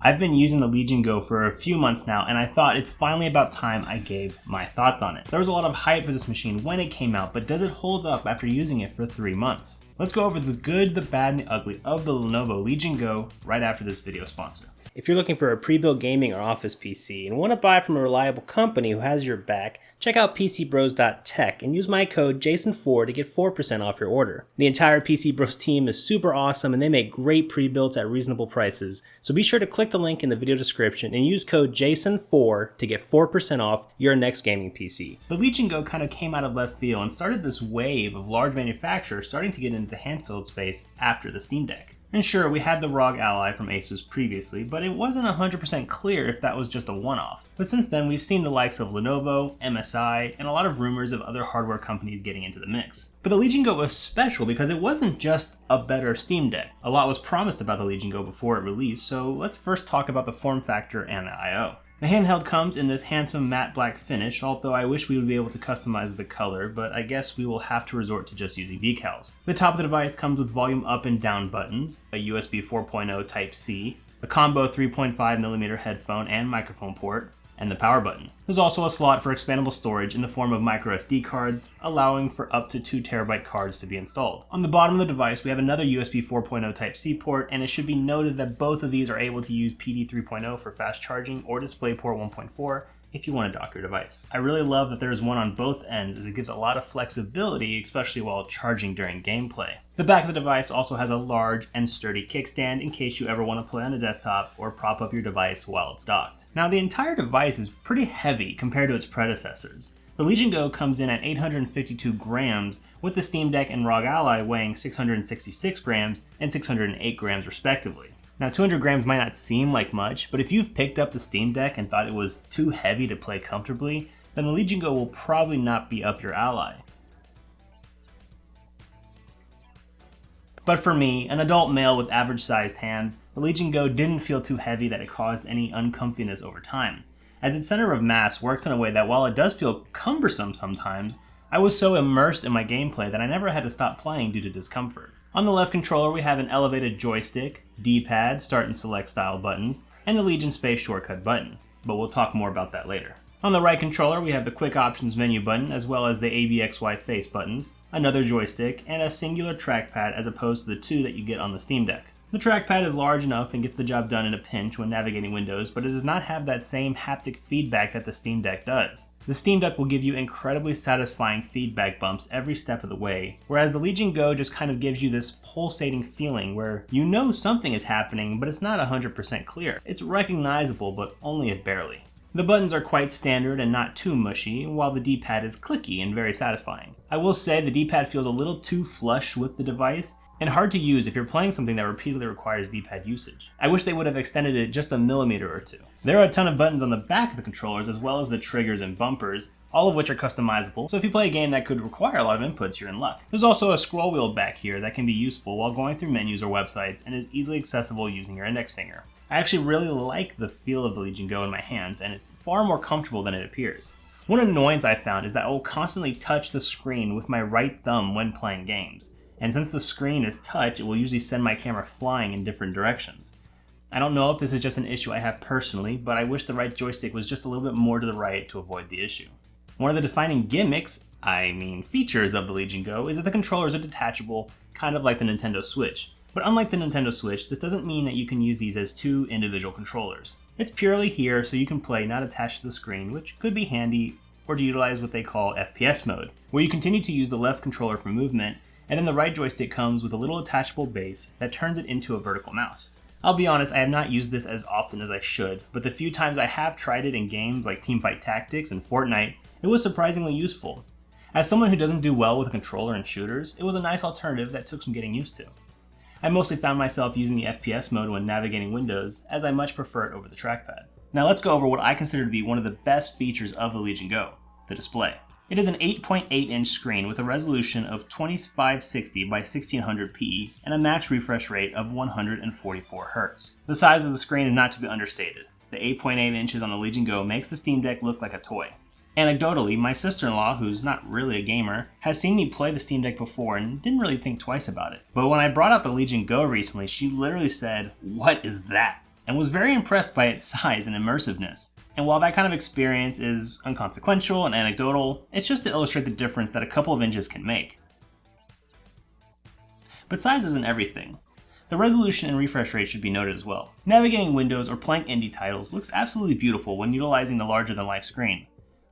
I've been using the Legion Go for a few months now, and I thought it's finally about time I gave my thoughts on it. There was a lot of hype for this machine when it came out, but does it hold up after using it for 3 months? Let's go over the good, the bad, and the ugly of the Lenovo Legion Go right after this video sponsor. If you're looking for a pre-built gaming or office PC and want to buy from a reliable company who has your back, check out PCBros.tech and use my code JASON4 to get 4% off your order. The entire PC Bros team is super awesome and they make great pre-builts at reasonable prices, so be sure to click the link in the video description and use code JASON4 to get 4% off your next gaming PC. The Legion Go kind of came out of left field and started this wave of large manufacturers starting to get into the handheld space after the Steam Deck. And sure, we had the ROG Ally from Asus previously, but it wasn't 100% clear if that was just a one-off. But since then, we've seen the likes of Lenovo, MSI, and a lot of rumors of other hardware companies getting into the mix. But the Legion Go was special because it wasn't just a better Steam Deck. A lot was promised about the Legion Go before it released, so let's first talk about the form factor and the I/O. The handheld comes in this handsome matte black finish, although I wish we would be able to customize the color, but I guess we will have to resort to just using decals. The top of the device comes with volume up and down buttons, a USB 4.0 Type-C, a combo 3.5mm headphone and microphone port, and the power button. There's also a slot for expandable storage in the form of microSD cards, allowing for up to 2TB cards to be installed. On the bottom of the device, we have another USB 4.0 Type-C port, and it should be noted that both of these are able to use PD 3.0 for fast charging or DisplayPort 1.4 if you want to dock your device. I really love that there's one on both ends as it gives a lot of flexibility, especially while charging during gameplay. The back of the device also has a large and sturdy kickstand in case you ever want to play on a desktop or prop up your device while it's docked. Now the entire device is pretty heavy compared to its predecessors. The Legion Go comes in at 852 grams, with the Steam Deck and ROG Ally weighing 666 grams and 608 grams respectively. Now 200 grams might not seem like much, but if you've picked up the Steam Deck and thought it was too heavy to play comfortably, then the Legion Go will probably not be up your alley. But for me, an adult male with average sized hands, the Legion Go didn't feel too heavy that it caused any uncomfiness over time, as its center of mass works in a way that while it does feel cumbersome sometimes, I was so immersed in my gameplay that I never had to stop playing due to discomfort. On the left controller we have an elevated joystick, D-pad, start and select style buttons, and the Legion Space shortcut button, but we'll talk more about that later. On the right controller we have the quick options menu button as well as the ABXY face buttons, another joystick, and a singular trackpad as opposed to the two that you get on the Steam Deck. The trackpad is large enough and gets the job done in a pinch when navigating windows, but it does not have that same haptic feedback that the Steam Deck does. The Steam Deck will give you incredibly satisfying feedback bumps every step of the way, whereas the Legion Go just kind of gives you this pulsating feeling where you know something is happening, but it's not 100% clear. It's recognizable, but only if barely. The buttons are quite standard and not too mushy, while the D-pad is clicky and very satisfying. I will say the D-pad feels a little too flush with the device, and hard to use if you're playing something that repeatedly requires D-pad usage. I wish they would have extended it just a millimeter or two. There are a ton of buttons on the back of the controllers as well as the triggers and bumpers, all of which are customizable, so if you play a game that could require a lot of inputs, you're in luck. There's also a scroll wheel back here that can be useful while going through menus or websites and is easily accessible using your index finger. I actually really like the feel of the Legion Go in my hands, and it's far more comfortable than it appears. One annoyance I found is that I will constantly touch the screen with my right thumb when playing games. And since the screen is touch, it will usually send my camera flying in different directions. I don't know if this is just an issue I have personally, but I wish the right joystick was just a little bit more to the right to avoid the issue. One of the defining gimmicks, features of the Legion Go is that the controllers are detachable, kind of like the Nintendo Switch. But unlike the Nintendo Switch, this doesn't mean that you can use these as two individual controllers. It's purely here so you can play not attached to the screen, which could be handy, or to utilize what they call FPS mode, where you continue to use the left controller for movement, and then the right joystick comes with a little attachable base that turns it into a vertical mouse. I'll be honest, I have not used this as often as I should, but the few times I have tried it in games like Teamfight Tactics and Fortnite, it was surprisingly useful. As someone who doesn't do well with a controller in shooters, it was a nice alternative that took some getting used to. I mostly found myself using the FPS mode when navigating windows, as I much prefer it over the trackpad. Now let's go over what I consider to be one of the best features of the Legion Go, the display. It is an 8.8-inch screen with a resolution of 2560 by 1600p and a max refresh rate of 144 Hz. The size of the screen is not to be understated. The 8.8 inches on the Legion Go makes the Steam Deck look like a toy. Anecdotally, my sister-in-law, who's not really a gamer, has seen me play the Steam Deck before and didn't really think twice about it. But when I brought out the Legion Go recently, she literally said, "What is that?" and was very impressed by its size and immersiveness. And while that kind of experience is inconsequential and anecdotal, it's just to illustrate the difference that a couple of inches can make. But size isn't everything. The resolution and refresh rate should be noted as well. Navigating windows or playing indie titles looks absolutely beautiful when utilizing the larger-than-life screen,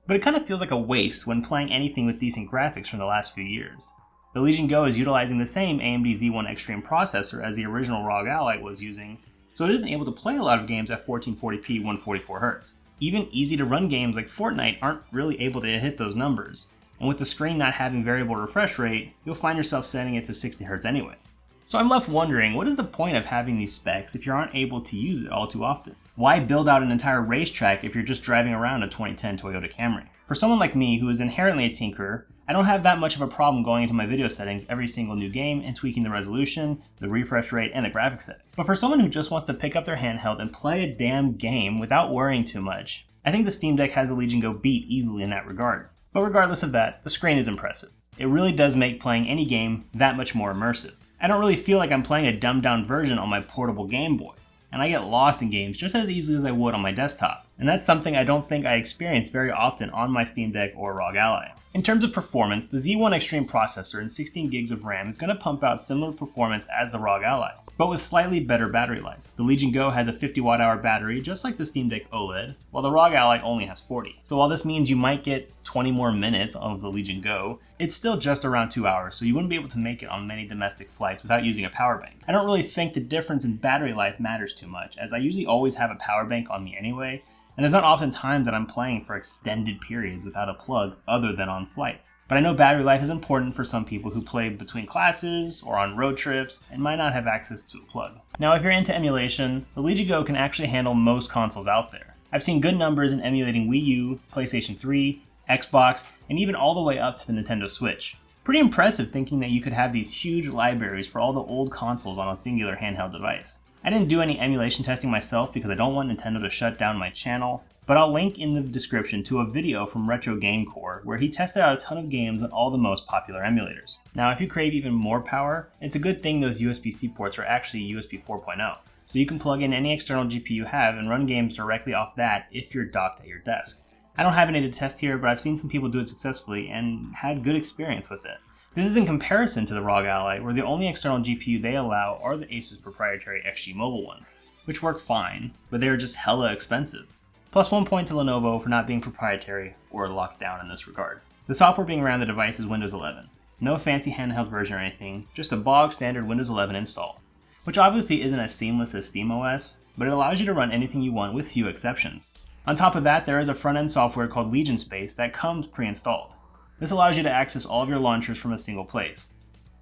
but it kind of feels like a waste when playing anything with decent graphics from the last few years. The Legion Go is utilizing the same AMD Z1 Extreme processor as the original ROG Ally was using, so it isn't able to play a lot of games at 1440p 144Hz. Even easy-to-run games like Fortnite aren't really able to hit those numbers, and with the screen not having variable refresh rate, you'll find yourself setting it to 60Hz anyway. So I'm left wondering, what is the point of having these specs if you aren't able to use it all too often? Why build out an entire racetrack if you're just driving around a 2010 Toyota Camry? For someone like me who is inherently a tinkerer, I don't have that much of a problem going into my video settings every single new game and tweaking the resolution, the refresh rate, and the graphics settings. But for someone who just wants to pick up their handheld and play a damn game without worrying too much, I think the Steam Deck has the Legion Go beat easily in that regard. But regardless of that, the screen is impressive. It really does make playing any game that much more immersive. I don't really feel like I'm playing a dumbed down version on my portable Game Boy, and I get lost in games just as easily as I would on my desktop. And that's something I don't think I experience very often on my Steam Deck or ROG Ally. In terms of performance, the Z1 Extreme processor and 16 gigs of RAM is going to pump out similar performance as the ROG Ally, but with slightly better battery life. The Legion Go has a 50 watt-hour battery just like the Steam Deck OLED, while the ROG Ally only has 40. So while this means you might get 20 more minutes of the Legion Go, it's still just around 2 hours, so you wouldn't be able to make it on many domestic flights without using a power bank. I don't really think the difference in battery life matters too much, as I usually always have a power bank on me anyway, and there's not often times that I'm playing for extended periods without a plug other than on flights. But I know battery life is important for some people who play between classes or on road trips and might not have access to a plug. Now if you're into emulation, the Legion Go can actually handle most consoles out there. I've seen good numbers in emulating Wii U, PlayStation 3, Xbox, and even all the way up to the Nintendo Switch. Pretty impressive thinking that you could have these huge libraries for all the old consoles on a singular handheld device. I didn't do any emulation testing myself because I don't want Nintendo to shut down my channel, but I'll link in the description to a video from Retro Game Core where he tested out a ton of games on all the most popular emulators. Now if you crave even more power, it's a good thing those USB-C ports are actually USB 4.0, so you can plug in any external GPU you have and run games directly off that if you're docked at your desk. I don't have any to test here, but I've seen some people do it successfully and had good experience with it. This is in comparison to the ROG Ally, where the only external GPU they allow are the Asus proprietary XG Mobile ones, which work fine, but they are just hella expensive. Plus 1 point to Lenovo for not being proprietary or locked down in this regard. The software being around the device is Windows 11. No fancy handheld version or anything, just a bog standard Windows 11 install, which obviously isn't as seamless as SteamOS, but it allows you to run anything you want with few exceptions. On top of that, there is a front-end software called Legion Space that comes pre-installed. This allows you to access all of your launchers from a single place.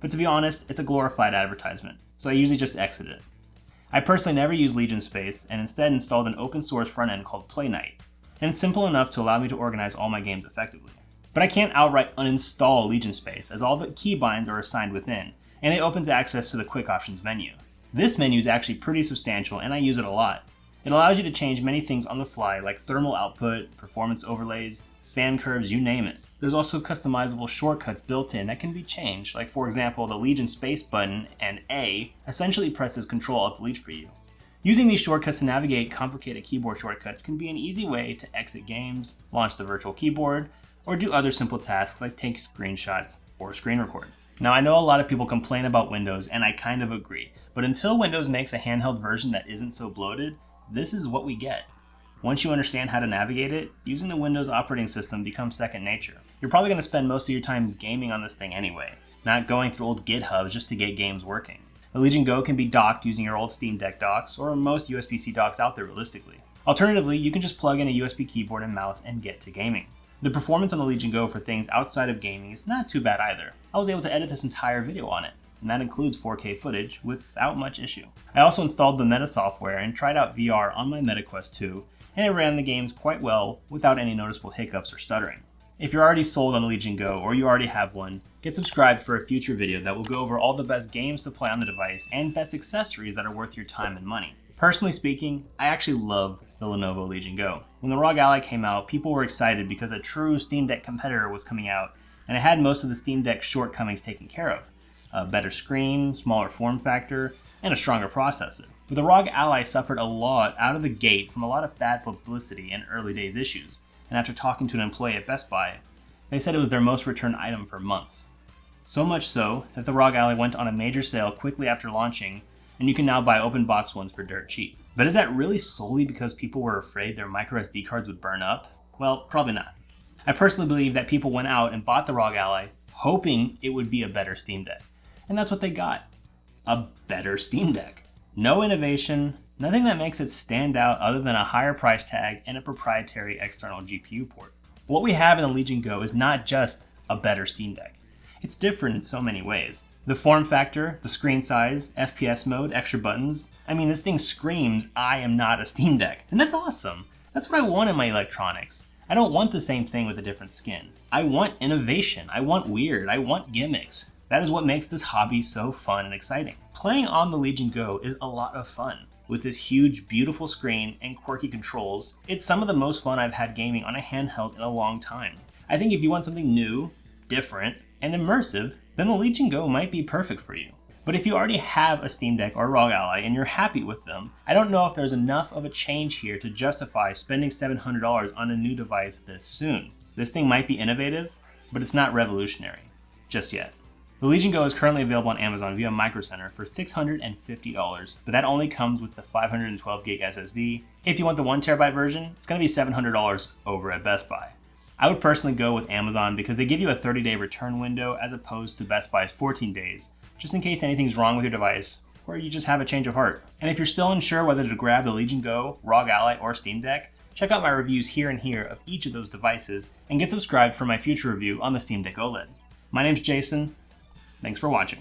But to be honest, it's a glorified advertisement, so I usually just exit it. I personally never use Legion Space and instead installed an open source front end called Playknight, and it's simple enough to allow me to organize all my games effectively. But I can't outright uninstall Legion Space as all the keybinds are assigned within, and it opens access to the Quick Options menu. This menu is actually pretty substantial and I use it a lot. It allows you to change many things on the fly like thermal output, performance overlays, fan curves, you name it. There's also customizable shortcuts built in that can be changed, like for example the Legion Space button and A essentially presses Ctrl-Alt-Delete for you. Using these shortcuts to navigate complicated keyboard shortcuts can be an easy way to exit games, launch the virtual keyboard, or do other simple tasks like take screenshots or screen record. Now I know a lot of people complain about Windows and I kind of agree, but until Windows makes a handheld version that isn't so bloated, this is what we get. Once you understand how to navigate it, using the Windows operating system becomes second nature. You're probably going to spend most of your time gaming on this thing anyway, not going through old GitHubs just to get games working. The Legion Go can be docked using your old Steam Deck docks, or most USB-C docks out there realistically. Alternatively, you can just plug in a USB keyboard and mouse and get to gaming. The performance on the Legion Go for things outside of gaming is not too bad either. I was able to edit this entire video on it, and that includes 4K footage without much issue. I also installed the Meta software and tried out VR on my MetaQuest 2, and it ran the games quite well without any noticeable hiccups or stuttering. If you're already sold on Legion Go or you already have one, get subscribed for a future video that will go over all the best games to play on the device and best accessories that are worth your time and money. Personally speaking, I actually love the Lenovo Legion Go. When the ROG Ally came out, people were excited because a true Steam Deck competitor was coming out, and it had most of the Steam Deck shortcomings taken care of. A better screen, smaller form factor, and a stronger processor. But the ROG Ally suffered a lot out of the gate from a lot of bad publicity and early days issues, and after talking to an employee at Best Buy, they said it was their most returned item for months. So much so that the ROG Ally went on a major sale quickly after launching, and you can now buy open box ones for dirt cheap. But is that really solely because people were afraid their microSD cards would burn up? Well, probably not. I personally believe that people went out and bought the ROG Ally hoping it would be a better Steam Deck. And that's what they got. A better Steam Deck. No innovation, nothing that makes it stand out other than a higher price tag and a proprietary external GPU port. What we have in the Legion Go is not just a better Steam Deck. It's different in so many ways. The form factor, the screen size, FPS mode, extra buttons. I mean, this thing screams, I am not a Steam Deck. And that's awesome. That's what I want in my electronics. I don't want the same thing with a different skin. I want innovation. I want weird. I want gimmicks. That is what makes this hobby so fun and exciting. Playing on the Legion Go is a lot of fun. With this huge, beautiful screen and quirky controls, it's some of the most fun I've had gaming on a handheld in a long time. I think if you want something new, different, and immersive, then the Legion Go might be perfect for you. But if you already have a Steam Deck or ROG Ally and you're happy with them, I don't know if there's enough of a change here to justify spending $700 on a new device this soon. This thing might be innovative, but it's not revolutionary. Just yet. The Legion Go is currently available on Amazon via Micro Center for $650, but that only comes with the 512 gig SSD. If you want the 1TB version, it's going to be $700 over at Best Buy. I would personally go with Amazon because they give you a 30-day return window as opposed to Best Buy's 14 days, just in case anything's wrong with your device or you just have a change of heart. And if you're still unsure whether to grab the Legion Go, ROG Ally, or Steam Deck, check out my reviews here and here of each of those devices and get subscribed for my future review on the Steam Deck OLED. My name's Jason. Thanks for watching.